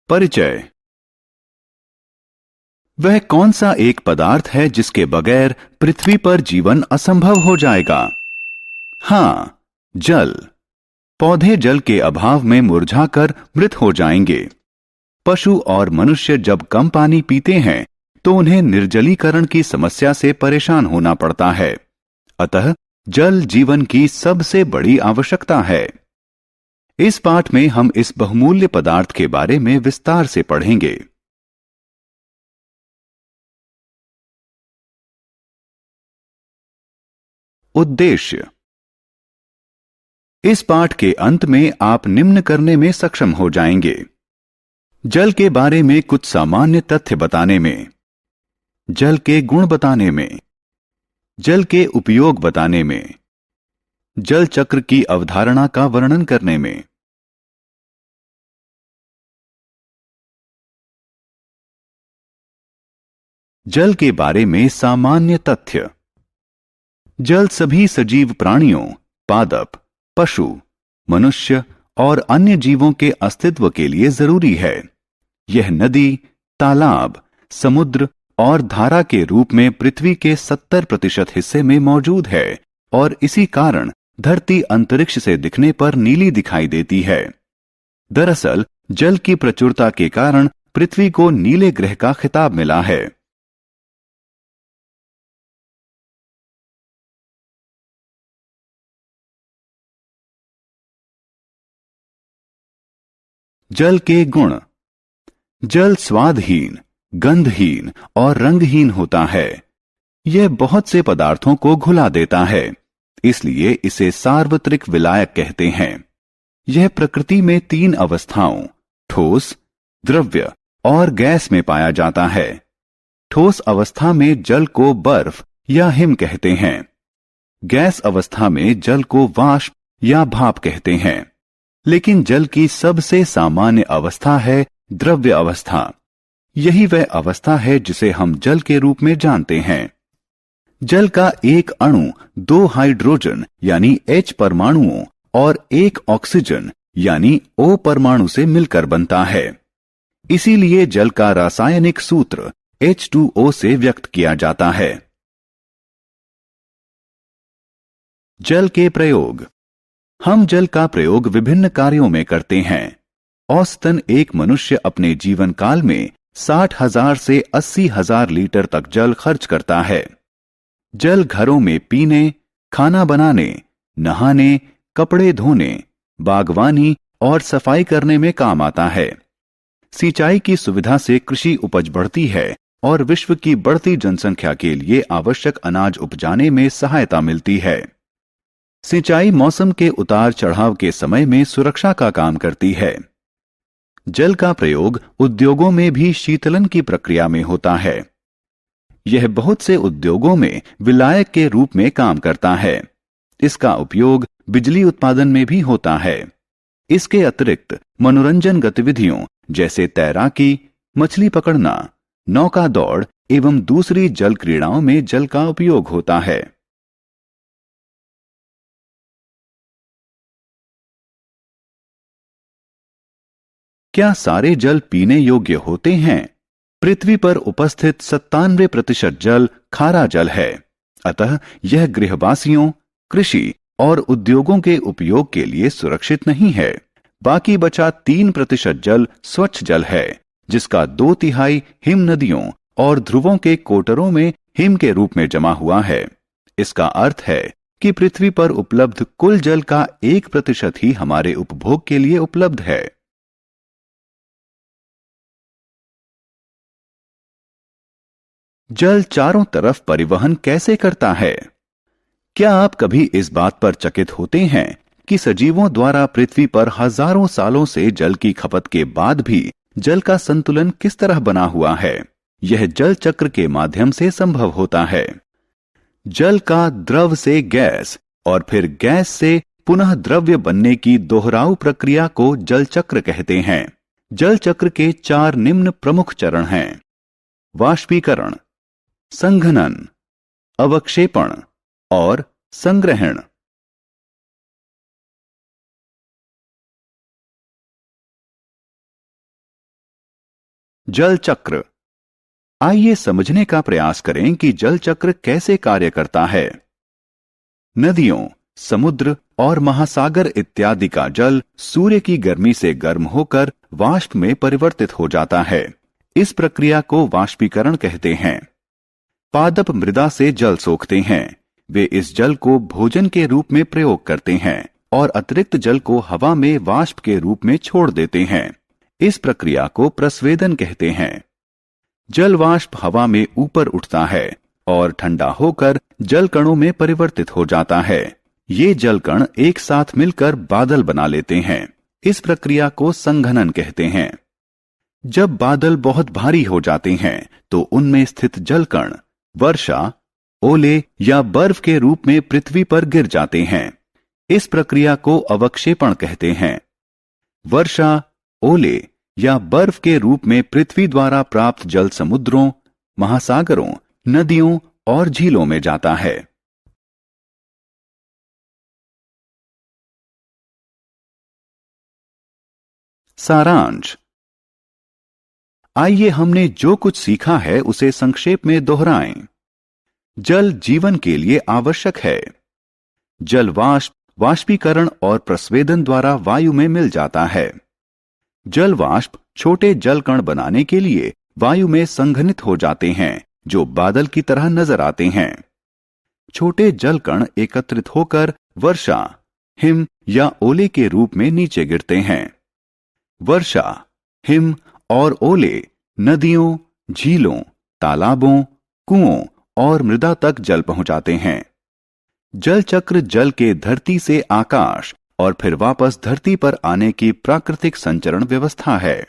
परिचय। वह कौन सा एक पदार्थ है जिसके बगैर पृथ्वी पर जीवन असंभव हो जाएगा? हां, जल। पौधे जल के अभाव में मुरझाकर मृत हो जाएंगे। पशु और मनुष्य जब कम पानी पीते हैं तो उन्हें निर्जलीकरण की समस्या से परेशान होना पड़ता है। अतः जल जीवन की सबसे बड़ी आवश्यकता है। इस पाठ में हम इस बहुमूल्य पदार्थ के बारे में विस्तार से पढ़ेंगे। उद्देश्य। इस पाठ के अंत में आप निम्न करने में सक्षम हो जाएंगे: जल के बारे में कुछ सामान्य तथ्य बताने में, जल के गुण बताने में, जल के उपयोग बताने में, जल चक्र की अवधारणा का वर्णन करने में। जल के बारे में सामान्य तथ्य। जल सभी सजीव प्राणियों, पादप, पशु, मनुष्य और अन्य जीवों के अस्तित्व के लिए जरूरी है। यह नदी, तालाब, समुद्र और धारा के रूप में पृथ्वी के 70% हिस्से में मौजूद है और इसी कारण धरती अंतरिक्ष से दिखने पर नीली दिखाई देती है। दरअसल जल की प्रचुरता के कारण पृथ्वी को नीले ग्रह का खिताब मिला है। जल के गुण। जल स्वादहीन, गंधहीन और रंगहीन होता है। यह बहुत से पदार्थों को घुला देता है, इसलिए इसे सार्वत्रिक विलायक कहते हैं। यह प्रकृति में 3 अवस्थाओं, ठोस, द्रव्य और गैस में पाया जाता है। ठोस अवस्था में जल को बर्फ या हिम कहते हैं। गैस अवस्था में जल को वाष्प या भाप कहते हैं। लेकिन जल की सबसे सामान्य अवस्था है द्रव्य अवस्था। यही वह अवस्था है जिसे हम जल के रूप में जानते हैं। जल का एक अणु 2 हाइड्रोजन यानी H परमाणुओं और 1 ऑक्सीजन यानी O परमाणु से मिलकर बनता है। इसीलिए जल का रासायनिक सूत्र H2O से व्यक्त किया जाता है। जल के प्रयोग। हम जल का प्रयोग विभिन्न कार्यों में करते हैं। औसतन एक मनुष्य अपने जीवन काल में 60,000 से 80,000 लीटर तक जल खर्च करता है। जल घरों में पीने, खाना बनाने, नहाने, कपड़े धोने, बागवानी और सफाई करने में काम आता है। सिंचाई की सुविधा से कृषि उपज बढ़ती है और विश्व की बढ़ती जनसंख्या के लिए आवश्यक अनाज उपजाने में सहायता मिलती है। सिंचाई मौसम के उतार चढ़ाव के समय में सुरक्षा का काम करती है। जल का प्रयोग उद्योगों में भी शीतलन की प्रक्रिया में होता है। यह बहुत से उद्योगों में विलायक के रूप में काम करता है। इसका उपयोग बिजली उत्पादन में भी होता है। इसके अतिरिक्त मनोरंजन गतिविधियों जैसे तैराकी, मछली पकड़ना, नौका दौड़ एवं दूसरी जल क्रीड़ाओं में जल का उपयोग होता है। क्या सारे जल पीने योग्य होते हैं? पृथ्वी पर उपस्थित 97% जल खारा जल है। अतः यह गृहवासियों, कृषि और उद्योगों के उपयोग के लिए सुरक्षित नहीं है। बाकी बचा 3% जल स्वच्छ जल है, जिसका 2/3 हिम नदियों और ध्रुवों के कोटरों में हिम के रूप में जमा हुआ है। इसका अर्थ है कि पृथ्वी पर उपलब्ध कुल जल का 1% ही हमारे उपभोग के लिए उपलब्ध है। जल चारों तरफ परिवहन कैसे करता है? क्या आप कभी इस बात पर चकित होते हैं कि सजीवों द्वारा पृथ्वी पर हजारों सालों से जल की खपत के बाद भी जल का संतुलन किस तरह बना हुआ है? यह जल चक्र के माध्यम से संभव होता है। जल का द्रव से गैस और फिर गैस से पुनः द्रव्य बनने की दोहराव प्रक्रिया को जल चक्र कहते हैं। जल चक्र के 4 निम्न प्रमुख चरण हैं: वाष्पीकरण, संघनन, अवक्षेपण और संग्रहण। जल चक्र। आइए समझने का प्रयास करें कि जल चक्र कैसे कार्य करता है। नदियों, समुद्र और महासागर इत्यादि का जल सूर्य की गर्मी से गर्म होकर वाष्प में परिवर्तित हो जाता है। इस प्रक्रिया को वाष्पीकरण कहते हैं। पादप मृदा से जल सोखते हैं। वे इस जल को भोजन के रूप में प्रयोग करते हैं और अतिरिक्त जल को हवा में वाष्प के रूप में छोड़ देते हैं। इस प्रक्रिया को प्रस्वेदन कहते हैं। जल वाष्प हवा में ऊपर उठता है और ठंडा होकर जल कणों में परिवर्तित हो जाता है। ये जल कण एक साथ मिलकर बादल बना लेते हैं। इस प्रक्रिया को संघनन कहते हैं। जब बादल बहुत भारी हो जाते हैं तो उनमें स्थित जल कण वर्षा, ओले या बर्फ के रूप में पृथ्वी पर गिर जाते हैं। इस प्रक्रिया को अवक्षेपण कहते हैं। वर्षा, ओले या बर्फ के रूप में पृथ्वी द्वारा प्राप्त जल समुद्रों, महासागरों, नदियों और झीलों में जाता है। सारांश। आइए हमने जो कुछ सीखा है उसे संक्षेप में दोहराएं। जल जीवन के लिए आवश्यक है। जल वाष्प, वाष्पीकरण और प्रस्वेदन द्वारा वायु में मिल जाता है। जल वाष्प छोटे जल कण बनाने के लिए वायु में संघनित हो जाते हैं जो बादल की तरह नजर आते हैं। छोटे जल कण एकत्रित होकर वर्षा, हिम या ओले के रूप में नीचे गिरते हैं। वर्षा, हिम और ओले नदियों, झीलों, तालाबों, कुओं और मृदा तक जल पहुंचाते हैं। जल चक्र जल के धरती से आकाश और फिर वापस धरती पर आने की प्राकृतिक संचरण व्यवस्था है।